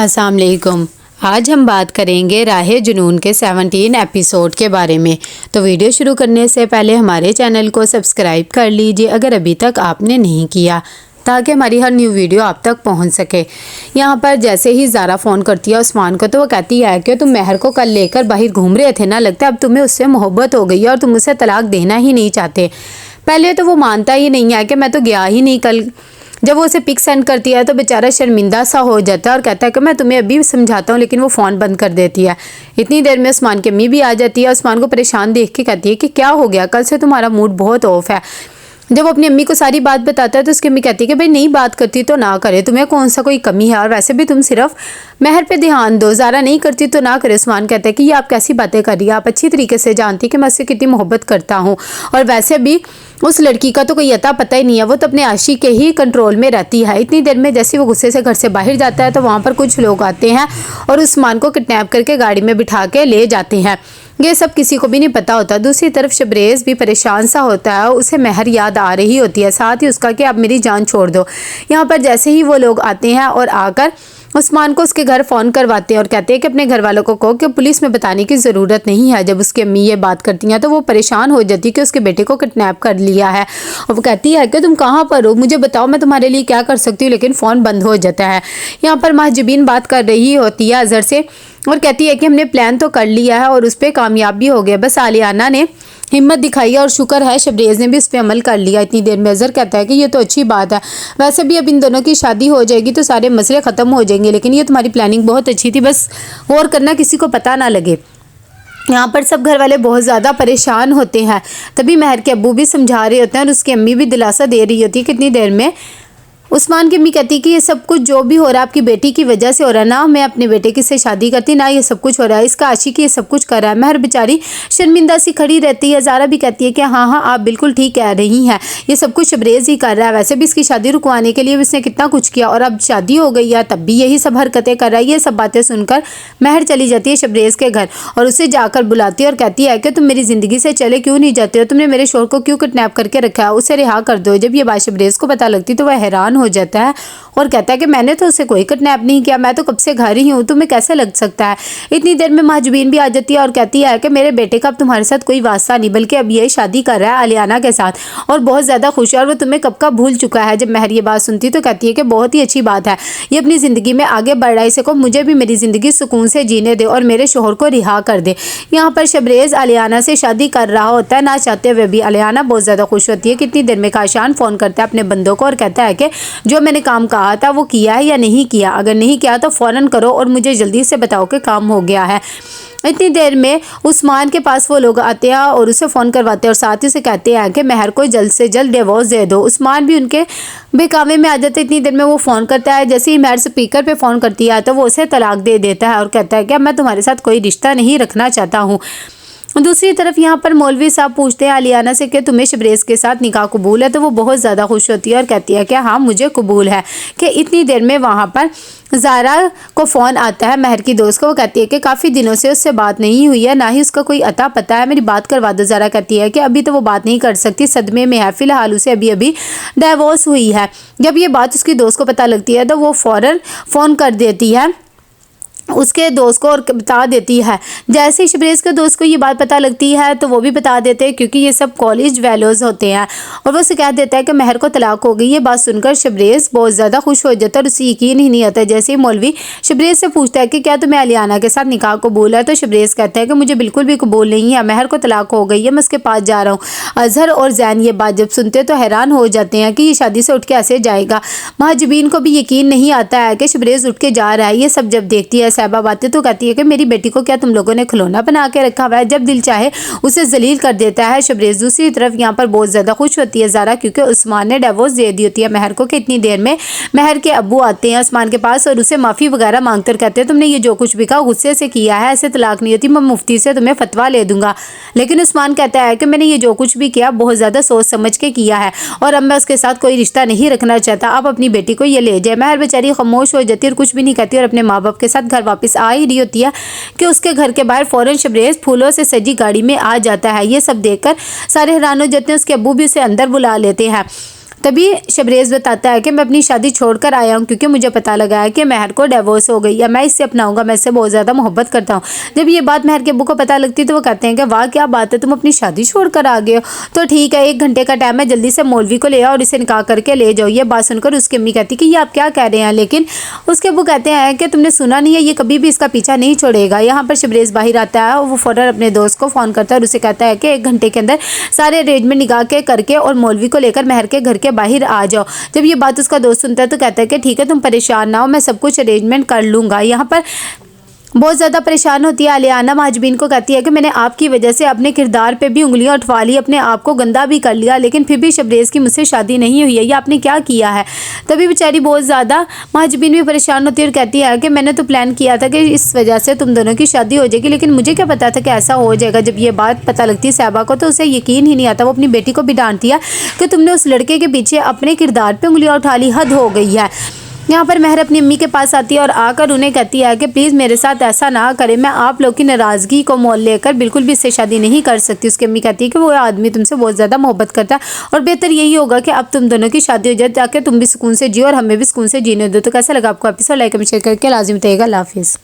अस्सलाम वालेकुम। आज हम बात करेंगे राह जुनून के 17 एपिसोड के बारे में। तो वीडियो शुरू करने से पहले हमारे चैनल को सब्सक्राइब कर लीजिए अगर अभी तक आपने नहीं किया, ताकि हमारी हर न्यू वीडियो आप तक पहुंच सके। यहाँ पर जैसे ही ज़ारा फ़ोन करती है उस्मान को, तो वो कहती है कि तुम मेहर को कल लेकर बाहर घूम रहे थे ना, लगता है अब तुम्हें उससे मोहब्बत हो गई है और तुम उसे तलाक देना ही नहीं चाहते। पहले तो वो मानता ही नहीं है कि मैं तो गया ही नहीं कल। जब वो उसे पिक सेंड करती है तो बेचारा शर्मिंदा सा हो जाता है और कहता है कि मैं तुम्हें अभी समझाता हूँ, लेकिन वो फ़ोन बंद कर देती है। इतनी देर में उस्मान की अम्मी भी आ जाती है। उस्मान को परेशान देख के कहती है कि क्या हो गया, कल से तुम्हारा मूड बहुत ऑफ है। जब वो अपनी अम्मी को सारी बात बताता है तो उसकी अम्मी कहती है कि भाई नहीं बात करती तो ना करे, तुम्हें कौन सा कोई कमी है, और वैसे भी तुम सिर्फ मेहर पे ध्यान दो, ज़ारा नहीं करती तो ना करे। उस्मान कहता है कि ये आप कैसी बातें कर रही है, आप अच्छी तरीके से जानती है कि मैं उससे कितनी मोहब्बत करता हूँ, और वैसे भी उस लड़की का तो कोई अता पता ही नहीं है, वो तो अपने आशिक के ही कंट्रोल में रहती है। इतनी देर में जैसे वो गुस्से से घर से बाहर जाता है तो वहाँ पर कुछ लोग आते हैं और उस्मान को किडनैप करके गाड़ी में बिठा के ले जाते हैं। ये सब किसी को भी नहीं पता होता। दूसरी तरफ शबरेज़ भी परेशान सा होता है, उसे मेहर याद आ रही होती है, साथ ही उसका कि अब मेरी जान छोड़ दो। यहाँ पर जैसे ही वो लोग आते हैं और आकर उस्मान को उसके घर फ़ोन करवाते हैं और कहते हैं कि अपने घर वालों को कहो कि पुलिस में बताने की ज़रूरत नहीं है। जब उसकी अम्मी ये बात करती हैं तो वो परेशान हो जाती है कि उसके बेटे को किडनैप कर लिया है, और वो कहती है कि तुम कहाँ पर हो, मुझे बताओ मैं तुम्हारे लिए क्या कर सकती हूँ, लेकिन फ़ोन बंद हो जाता है। यहाँ पर महजबीन बात कर रही होती है अज़हर से और कहती है कि हमने प्लान तो कर लिया है और उस पर कामयाब भी हो गया, बस आलियाना ने हिम्मत दिखाई है और शुक्र है शबरेज़ ने भी उस पर अमल कर लिया। इतनी देर में अज़हर कहता है कि ये तो अच्छी बात है, वैसे भी अब इन दोनों की शादी हो जाएगी तो सारे मसले ख़त्म हो जाएंगे, लेकिन ये तुम्हारी प्लानिंग बहुत अच्छी थी, बस और करना किसी को पता ना लगे। यहाँ पर सब घर वाले बहुत ज़्यादा परेशान होते हैं। तभी मेहर के अब्बू भी समझा रहे होते हैं और उसकी अम्मी भी दिलासा दे रही होती है। कितनी देर में उस्मान की अम्मी कहती है कि ये सब कुछ जो भी हो रहा है आपकी बेटी की वजह से हो रहा है, ना मैं अपने बेटे की से शादी करती ना ये सब कुछ हो रहा है, इसका आशिक ये सब कुछ कर रहा है। मेहर बेचारी शर्मिंदा सी खड़ी रहती है। ज़ारा भी कहती है कि हाँ हाँ आप बिल्कुल ठीक कह रही हैं, ये सब कुछ शबरेज़ ही कर रहा है, वैसे भी इसकी शादी रुकवाने के लिए उसने कितना कुछ किया और अब शादी हो गई है तब भी यही सब हरकतें कर रहा है। ये सब बातें सुनकर मेहर चली जाती है शबरेज़ के घर और उसे जाकर बुलाती है और कहती है कि तुम मेरी ज़िंदगी से चले क्यों नहीं जाते हो, तुमने मेरे शोहर को क्यों किडनैप करके रखा है, उसे रिहा कर दो। जब ये बात शबरेज़ को पता लगती तो वह हैरान हो जाता है और कहता है कि मैंने तो उसे कोई किडनैप नहीं किया, मैं तो कब से घर ही हूँ, तुम्हें कैसे लग सकता है। इतनी देर में महजबीन भी आ जाती है और कहती है कि मेरे बेटे का अब तुम्हारे साथ कोई वास्ता नहीं, बल्कि अब ये शादी कर रहा है आलियाना के साथ और बहुत ज़्यादा खुश है और वो तुम्हें कब का भूल चुका है। जब मेहर ये बात सुनती तो कहती है कि बहुत ही अच्छी बात है, ये अपनी ज़िंदगी में आगे बढ़ रहा है, इसे को मुझे भी मेरी ज़िंदगी सुकून से जीने दे और मेरे शोहर को रिहा कर दे। यहाँ पर शबरेज़ आलियाना से शादी कर रहा होता है, ना चाहते हुए भी। आलियाना बहुत ज़्यादा खुश होती है। कितनी देर में काशान फ़ोन करता है अपने बंदों को और कहता है कि जो मैंने काम कहा था वो किया है या नहीं किया, अगर नहीं किया तो फ़ौरन करो और मुझे जल्दी से बताओ कि काम हो गया है। इतनी देर में उस्मान के पास वो लोग आते हैं और उसे फ़ोन करवाते हैं और साथ ही उसे कहते हैं कि मेहर को जल्द से जल्द डिवोर्स दे दो। उस्मान भी उनके बेकावे में आ जाता है। इतनी देर में वो फ़ोन करता है, जैसे ही मेहर स्पीकर पे फ़ोन करती है तो वो उसे तलाक दे देता है और कहता है कि मैं तुम्हारे साथ कोई रिश्ता नहीं रखना चाहता हूँ। दूसरी तरफ यहाँ पर मौलवी साहब पूछते हैं आलियाना से कि तुम्हें शबरेज़ के साथ निकाह कबूल है, तो वो बहुत ज़्यादा खुश होती है और कहती है कि हाँ मुझे कबूल है। कि इतनी देर में वहाँ पर ज़ारा को फ़ोन आता है मेहर की दोस्त को। वो कहती है कि काफ़ी दिनों से उससे बात नहीं हुई है, ना ही उसका कोई अता पता है, मेरी बात करवा दो। ज़ारा कहती है कि अभी तो वो बात नहीं कर सकती, सदमे में है, फ़िलहाल उसे अभी अभी डिवोर्स हुई है। जब ये बात उसकी दोस्त को पता लगती है तो वो फ़ौरन फ़ोन कर देती है उसके दोस्त को और बता देती है। जैसे ही शबरेज़ के दोस्त को ये बात पता लगती है तो वो भी बता देते हैं, क्योंकि ये सब कॉलेज वेलोज़ होते हैं, और वो उसे कह देता है कि मेहर को तलाक हो गई। ये बात सुनकर शबरेज़ बहुत ज़्यादा खुश हो जाता है और उसे यकीन ही नहीं आता। जैसे ही मौलवी शबरेज़ से पूछता है कि क्या तुम्हें आलियाना के साथ निकाह कबूल है, तो शबरेज़ कहता है कि मुझे बिल्कुल भी कबूल नहीं है, मेहर को तलाक हो गई है, मैं उसके पास जा रहा हूँ। अज़हर और ज़ैन ये बात जब सुनते तो हैरान हो जाते हैं कि ये शादी से उठ के ऐसे जाएगा। महजबीन को भी यकीन नहीं आता है कि शबरेज़ उठ के जा रहा है। ये सब जब देखती है साहिबा बातें तो कहती है कि मेरी बेटी को क्या तुम लोगों ने खिलौना बना के रखा हुआ है, जब दिल चाहे उसे जलील कर देता है शबरेज़। दूसरी तरफ यहाँ पर बहुत ज़्यादा खुश होती है ज़ारा, क्योंकि उस्मान ने डिवोर्स दे दी होती है मेहर को। कितनी देर में मेहर के अब्बू आते हैं उस्मान के पास और उसे माफ़ी वगैरह मांगते कहते हैं तुमने ये जो कुछ भी कहा गुस्से से किया है, ऐसे तलाक नहीं होती, मैं मुफ्ती से तुम्हें फतवा ले दूंगा। लेकिन उस्मान कहता है कि मैंने ये जो कुछ भी किया बहुत ज़्यादा सोच समझ के किया है और अब मैं उसके साथ कोई रिश्ता नहीं रखना चाहता, आप अपनी बेटी को ये ले जाए। मेहर बेचारी खामोश हो जाती है और कुछ भी नहीं कहती और अपने माँ बाप के साथ घर वापस आ ही रही होती है कि उसके घर के बाहर फ़ौरन शबरेज़ फूलों से सजी गाड़ी में आ जाता है। ये सब देखकर सारे हैरान हो जाते हैं। उसके अब्बू भी उसे अंदर बुला लेते हैं। तभी शबरेज़ बताता है कि मैं अपनी शादी छोड़ कर आया हूँ क्योंकि मुझे पता लगा है कि महर को डिवोर्स हो गई है, मैं इससे अपनाऊंगा, मैं इससे बहुत ज़्यादा मोहब्बत करता हूँ। जब ये बात महर के अब्बू को पता लगती है तो वो कहते हैं कि वाह क्या बात है, तुम अपनी शादी छोड़ कर आ गए हो, तो ठीक है 1 घंटे का टाइम है, जल्दी से मौलवी को ले आओ और इसे निकाह करके ले जाओ। ये बात सुनकर उसकी अम्मी कहती कि ये आप क्या कह रहे हैं, लेकिन उसके अब्बू कहते हैं कि तुमने सुना नहीं है, ये कभी भी इसका पीछा नहीं छोड़ेगा। यहाँ पर शबरेज़ बाहर आता है और वो फ़ौरन अपने दोस्त को फ़ोन करता है और उसे कहता है कि 1 घंटे के अंदर सारे अरेंजमेंट निकाह के करके और मौलवी को लेकर महर के घर के बाहर आ जाओ। जब ये बात उसका दोस्त सुनता है तो कहता है कि ठीक है तुम परेशान ना हो, मैं सब कुछ अरेंजमेंट कर लूँगा। यहाँ पर बहुत ज़्यादा परेशान होती है आलियाना, महाजबीन को कहती है कि मैंने आपकी वजह से अपने किरदार पे भी उंगलियां उठवा ली, अपने आप को गंदा भी कर लिया, लेकिन फिर भी शबरेज़ की मुझसे शादी नहीं हुई है, ये आपने क्या किया है। तभी बेचारी बहुत ज़्यादा महाजबीन भी परेशान होती है और कहती है कि मैंने तो प्लान किया था कि इस वजह से तुम दोनों की शादी हो जाएगी, लेकिन मुझे क्या पता था कि ऐसा हो जाएगा। जब ये बात पता लगती है साहिबा को तो उसे यकीन ही नहीं आता, वो अपनी बेटी को भी डांटती है कि तुमने उस लड़के के पीछे अपने किरदार पर उंगलियाँ उठा ली, हद हो गई है। यहाँ पर महर अपनी अम्मी के पास आती है और आकर उन्हें कहती है कि प्लीज़ मेरे साथ ऐसा ना करें, मैं आप लोग की नाराज़गी को मोल लेकर बिल्कुल भी इससे शादी नहीं कर सकती। उसकी अम्मी कहती है कि वो आदमी तुमसे बहुत ज़्यादा मोहब्बत करता है और बेहतर यही होगा कि अब तुम दोनों की शादी हो जाए ताकि तुम भी सुकून से जियो और हमें भी सुकून से जीने दो। तो कैसा लगा आपको एपिसोड, लाइक शेयर करके लाजिम बताइएगा। अल्लाह हाफिज़।